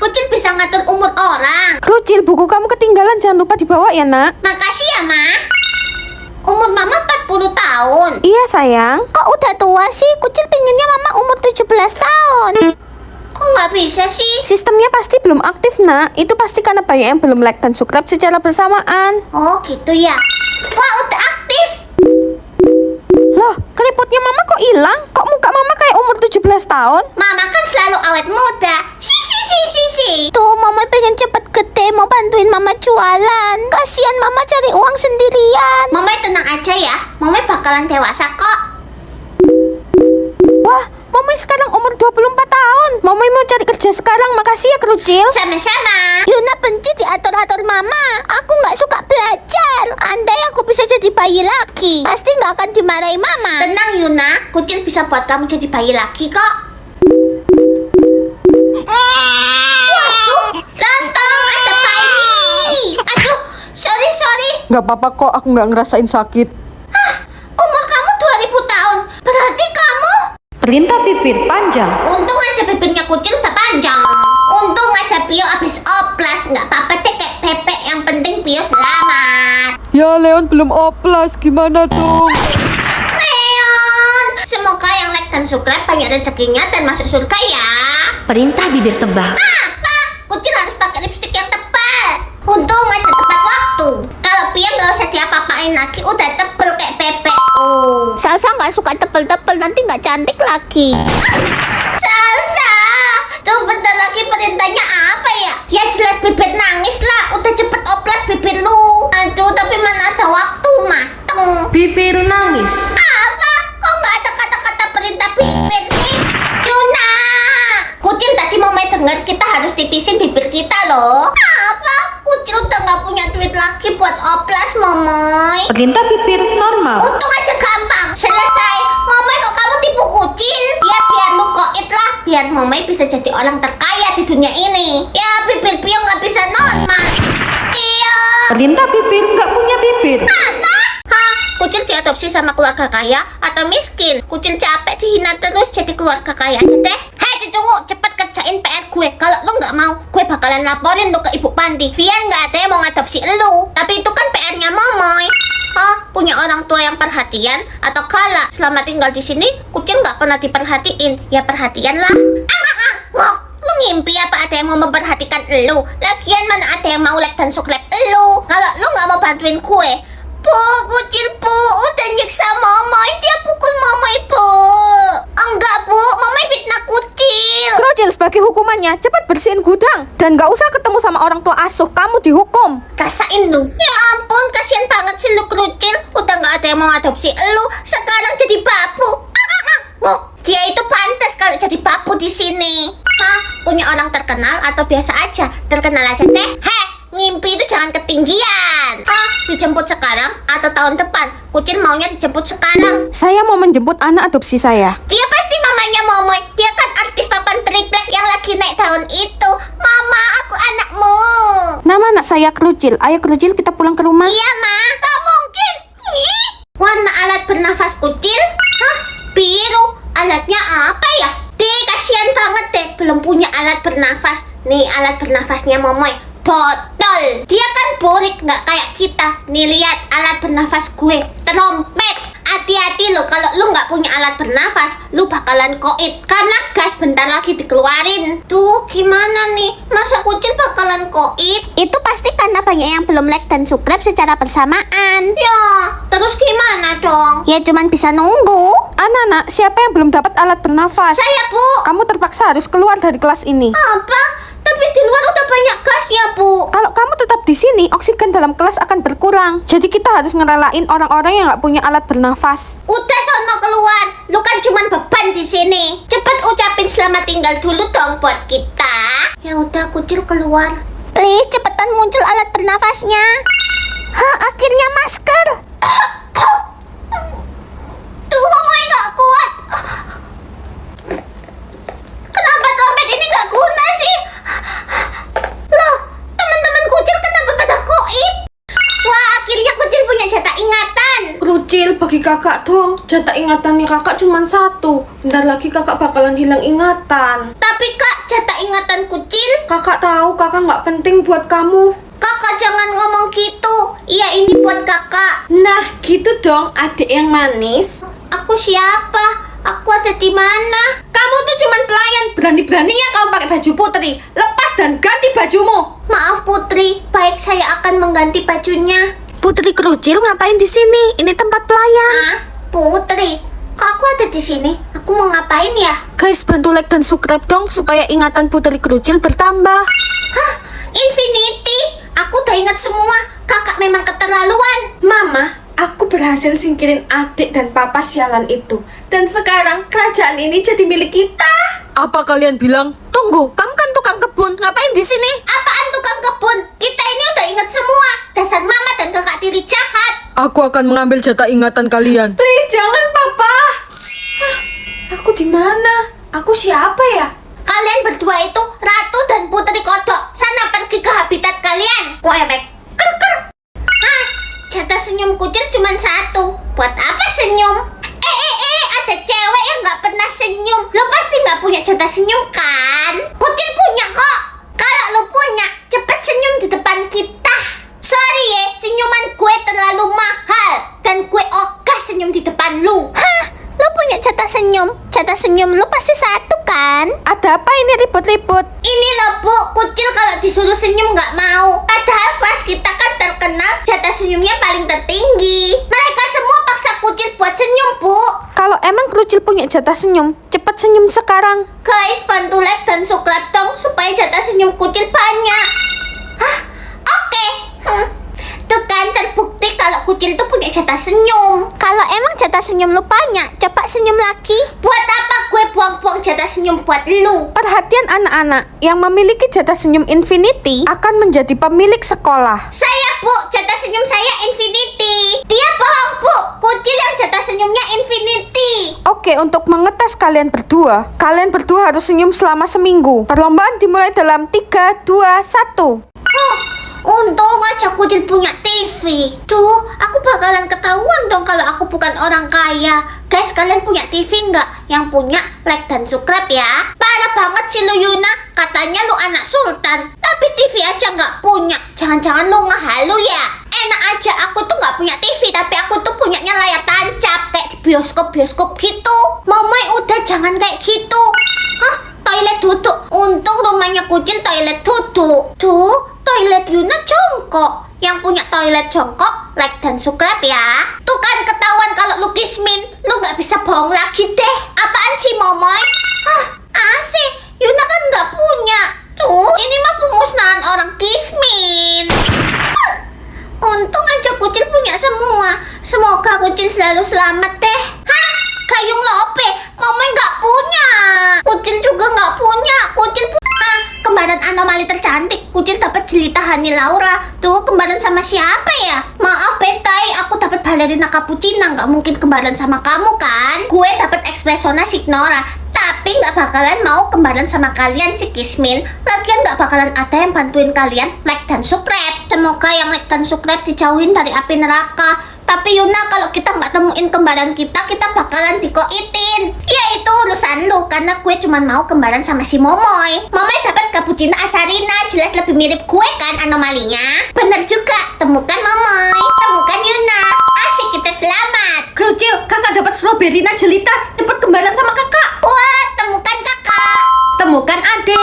Kucil bisa ngatur umur orang. Krucil, buku kamu ketinggalan, jangan lupa dibawa ya nak. Makasih ya, Ma. Umur Mama 40 tahun. Iya sayang. Kok udah tua sih? Kucil pinginnya Mama umur 17 tahun. Kok nggak bisa sih? Sistemnya pasti belum aktif nak. Itu pasti karena banyak yang belum like dan subscribe secara bersamaan. Oh gitu ya. Wah udah aktif. Loh, keriputnya mama kok hilang? Kok muka mama kayak umur 17 tahun? Mama kan selalu awet muda. Si. Tuh Mama pengen cepet gede, mau bantuin Mama jualan. Kasihan Mama cari uang sendirian. Mama tenang aja ya. Mama bakalan dewasa kok. Wah, mama sekarang umur 24 tahun. Mama mau cari kerja sekarang. Makasih ya Krucil. Sama-sama. Yuna benci diatur-atur Mama. Aku nggak suka belajar. Andai aku bisa jadi bayi lagi, pasti nggak akan dimarahi Mama. Tenang Yuna, Kucil bisa buat kamu jadi bayi lagi kok. Waduh, lontong ada bayi. Aduh, sorry. Gak apa-apa kok, aku gak ngerasain sakit. Umur kamu 2000 tahun. Berarti kamu... Perintah bibir panjang. Untung aja bibirnya Kucil udah panjang. Untung aja Pio abis oplas. Nggak apa-apa deh kayak Pepe. Yang penting Pio selamat. Ya Leon belum oplas, gimana dong? Leon, semoga yang like dan subscribe banyak rezekinya dan masuk surga ya. Perintah bibir tebal. Apa? Kucil harus pakai lipstik yang tebal. Untung aja tepat waktu. Kalau Pio nggak usah diapa-apain lagi, udah tebel kayak Pepe. Oh, Salsa nggak suka tebel-tebel, nanti nggak cantik lagi. Salsa, tuh bentar lagi perintahnya apa ya? Ya jelas bibir nangis lah, udah cepet oplas bibir lu. Aduh, tapi mana ada waktu mateng. Bibir nangis. Apa? Kok nggak ada kata-kata perintah bibir sih? Yuna, Kucil tadi mau denger kita harus tipisin bibir kita loh. Apa? Kucil udah nggak punya duit lagi buat oplas, Momoy. Perintah bibir normal. Untung aja gampang. Selesai. Momoy kok kamu tipu Kucil? Ya biar lu koit lah. Biar Momoy bisa jadi orang terkaya di dunia ini. Ya bibir Pio nggak bisa normal. Pio. Perintah bibir gak punya bibir. Apa? Hah? Kucil diadopsi sama keluarga kaya atau miskin? Kucil capek dihina terus jadi keluarga kaya aja deh. Hei Cicungu, cepet kerjain PR gue. Kalau lu nggak mau, gue bakalan laporin lu ke Ibu Pandi. Biar nggak ada yang mau ngadopsi lu. Tapi itu kan PR-nya Momoy. Oh, punya orang tua yang perhatian atau galak. Selama tinggal di sini, Kucil nggak pernah diperhatiin. Ya perhatian lah. Ngok, lu ngimpi apa ada yang mau memperhatikan lu? Lagian mana ada yang mau like dan subscribe lu? Kalau lu nggak mau bantuin gue, Bu, Kucil Bu, udah nyiksa Momoy. Dia pukul Momoy, Bu. Enggak, Bu, Momoy fitnah Kucil. Krucil, sebagai hukumannya cepat bersihin gudang. Dan gak usah ketemu sama orang tua asuh. Kamu dihukum. Rasain lu. Ya ampun, kasihan banget sih lu Krucil. Udah nggak ada yang mau adopsi lu, sekarang jadi babu. Dia itu pantas kalau jadi babu di sini. Hah? Punya orang terkenal atau biasa aja? Terkenal aja deh. Heh, ngimpi itu jangan ketinggian. Hah? Dijemput sekarang atau tahun depan? Kucil maunya dijemput sekarang. Saya mau menjemput anak adopsi saya. Dia pasti mamanya Momoy. Dia kan artis papan triplek yang lagi naik daun itu. Mama, aku anakmu. Nama anak saya Krucil. Ayo Krucil, kita pulang ke rumah. Iya, Ma. Tak mungkin. Ih. Warna alat bernafas Kucil? Hah? Biru. Alatnya apa ya? Deh, kasihan banget deh. Belum punya alat bernafas. Nih, alat bernafasnya Momoy. Botol. Dia kan burik, nggak kayak kita. Nih, lihat alat bernafas gue. Trompet. Hati-hati lo, kalau lu nggak punya alat bernafas, lu bakalan koit. Karena gas bentar lagi dikeluarin. Tuh, gimana nih? Masa Kucil bakalan koit? Itu pasti karena banyak yang belum like dan subscribe secara bersamaan. Ya, terus gimana dong? Ya cuman bisa nunggu. Anak-anak, siapa yang belum dapat alat bernafas? Saya, Bu. Kamu terpaksa harus keluar dari kelas ini. Apa? Tapi di luar udah banyak gasnya, Bu. Kalau kamu tetap di sini, oksigen dalam kelas akan berkurang. Jadi kita harus ngerelain orang-orang yang nggak punya alat bernafas. Udah sono keluar. Lu kan cuman beban di sini. Cepat ucapin selamat tinggal dulu dong buat kita. Ya udah, Kucil keluar. Please, cepetan muncul alat bernafasnya. Hah, akhirnya masker. Tuh, Momoy nggak kuat. Kenapa trompet ini nggak guna sih? Loh, teman-teman Kucil kenapa pada koit? Wah, akhirnya Kucil punya jatah ingatan. Krucil, bagi kakak dong. Jatah ingatannya kakak cuma 1. Bentar lagi kakak bakalan hilang ingatan. Tapi Kak, jatah ingatan kucil? Kakak tahu kakak nggak penting buat kamu. Kakak jangan ngomong gitu. Iya, ini buat kakak. Nah, gitu dong adik yang manis. Aku siapa? Aku ada di mana? Kamu tuh cuman pelayan. Berani-beraninya kamu pakai baju Putri. Lepas dan ganti bajumu. Maaf Putri, baik saya akan mengganti bajunya. Putri Kerucil ngapain di sini? Ini tempat pelayan. Ah, Putri, kok aku ada di sini? Aku mau ngapain ya? Guys, bantu like dan subscribe dong supaya ingatan Putri Kerucil bertambah. Hah? Infinity? Aku udah ingat semua. Kakak memang keterlaluan. Mama, aku berhasil singkirin adik dan papa sialan itu. Dan sekarang kerajaan ini jadi milik kita. Apa kalian bilang? Tunggu, kamu kan tukang kebun. Ngapain di sini? Apaan tukang kebun? Kita ini udah ingat semua. Dasar mama dan kakak tiri jahat. Aku akan mengambil jatah ingatan kalian. Please, jangan papa. Hah, aku di mana? Aku siapa ya? Kalian berdua itu Ratu dan Putri Kodok. Sana pergi ke habitat kalian. Kuebek. Ker. Hah, jatah senyum kucil cuma satu. Buat apa senyum? Ada cewek yang nggak pernah senyum. Lo pasti nggak punya jatah senyum kan? Kucil punya kok. Kalau lo punya, cepet senyum di depan kita. Sorry ya, senyuman gue terlalu mahal. Dan gue ogah senyum di depan lu. Hah? Lo punya jatah senyum? Jatah senyum lo pasti satu kan? Ada apa ini ribut-ribut? Ini loh Bu, kucil kalau disuruh senyum nggak mau. Padahal kelas kita kan terkenal jatah senyumnya paling tertinggi. Mereka semua paksa kucil buat senyum Bu. Kalau emang Kerucil punya jatah senyum, cepat senyum sekarang. Guys, bantu like dan subscribe dong supaya jatah senyum kucil banyak. Hah? Oke. Tuh kan terbukti kalau kucil tuh punya jatah senyum. Kalau emang jatah senyum lu banyak, coba senyum lagi. Buat apa gue buang-buang jatah senyum buat lu? Perhatian anak-anak, yang memiliki jatah senyum infinity akan menjadi pemilik sekolah. Saya Bu, jatah senyum saya infinity. Dia bohong Bu, kucil yang jatah senyumnya infinity. Oke, untuk mengetes kalian berdua harus senyum selama seminggu. Perlombaan dimulai dalam 3, 2, 1. Untung aja kucil punya TV. Tuh, aku bakalan ketahuan dong kalau aku bukan orang kaya. Guys, kalian punya TV nggak? Yang punya, like dan subscribe ya. Parah banget sih lu Yuna. Katanya lu anak sultan, tapi TV aja nggak punya. Jangan-jangan lu ngehalu ya? Enak aja, aku tuh nggak punya TV, tapi aku tuh punyanya layar tancap kayak di bioskop-bioskop gitu. Mamai udah jangan kayak gitu. Hah? Toilet duduk. Untung rumahnya kucil toilet duduk. Tuh, toilet Yuna jongkok. Yang punya toilet jongkok, like dan subscribe ya. Tuh kan ketahuan kalau lu kismin. Lu nggak bisa bohong lagi deh. Apaan sih Momoy? Hah, asik. Yuna kan nggak punya. Tuh, ini mah pemusnahan orang kismin. Untung aja kucil punya semua. Semoga kucil selalu selamat deh. Hah? Gayung Lope, Momoy nggak punya. Kucil juga nggak punya. Kucil punya. Kembaran anomali tercantik. Kucil dapat jelita Hani Laura. Tuh, kembaran sama siapa ya? Maaf Bestai, aku dapat balerina Cappuccina. Nggak mungkin kembaran sama kamu kan? Gue dapat Espressona Signora. Tapi nggak bakalan mau kembaran sama kalian si Kismin. Lagian nggak bakalan ada yang bantuin kalian like dan subscribe. Semoga yang like dan subscribe dijauhin dari api neraka. Tapi Yuna, kalau kita nggak temuin kembaran kita bakalan dikoitin. Ya itu urusan lu, karena gue cuma mau kembaran sama si Momoy. Momoy dapat Cappuccino Asarina, jelas lebih mirip gue kan anomalinya. Bener juga, temukan Momoy, temukan Yuna. Asik, kita selamat. Kerucil, kakak dapat strawberry jelita. Cepat kembaran sama kakak. Wah, temukan kakak. Temukan adik.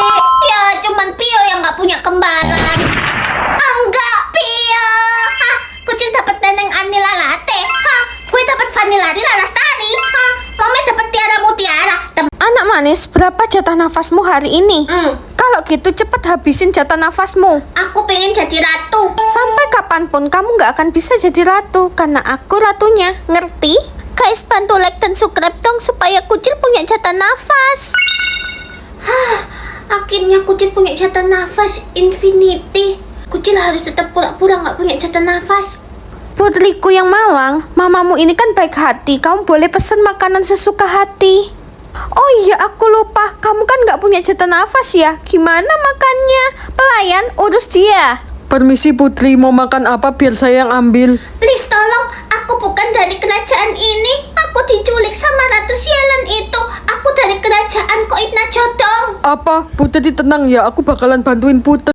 Ya, cuman Pio yang nggak punya kembaran. Enggak, Pio. Hah, kucil dapat Neneng Anila Latte. Hah, gue dapat Vanilla Lastari. Hah, Mama dapat Tiara Mutiara. Anak manis, berapa jatah nafasmu hari ini? Kalau gitu cepat habisin jatah nafasmu. Aku pengen jadi ratu. Sampai kapanpun kamu nggak akan bisa jadi ratu, karena aku ratunya, ngerti? Guys, bantu like dan subscribe dong supaya kucil punya jatah nafas. Hah, akhirnya kucil punya jatah nafas infinity. Kucil harus tetap pura-pura nggak punya jatah nafas. Putriku yang malang, mamamu ini kan baik hati. Kamu boleh pesen makanan sesuka hati. Oh iya, aku lupa. Kamu kan nggak punya jatah nafas ya? Gimana makannya? Pelayan, urus dia. Permisi Putri, mau makan apa biar saya yang ambil? Please tolong, aku bukan dari kerajaan ini. Aku diculik sama ratu sialan itu. Aku dari kerajaan Koib Najodong. Apa? Putri tenang ya, aku bakalan bantuin Putri.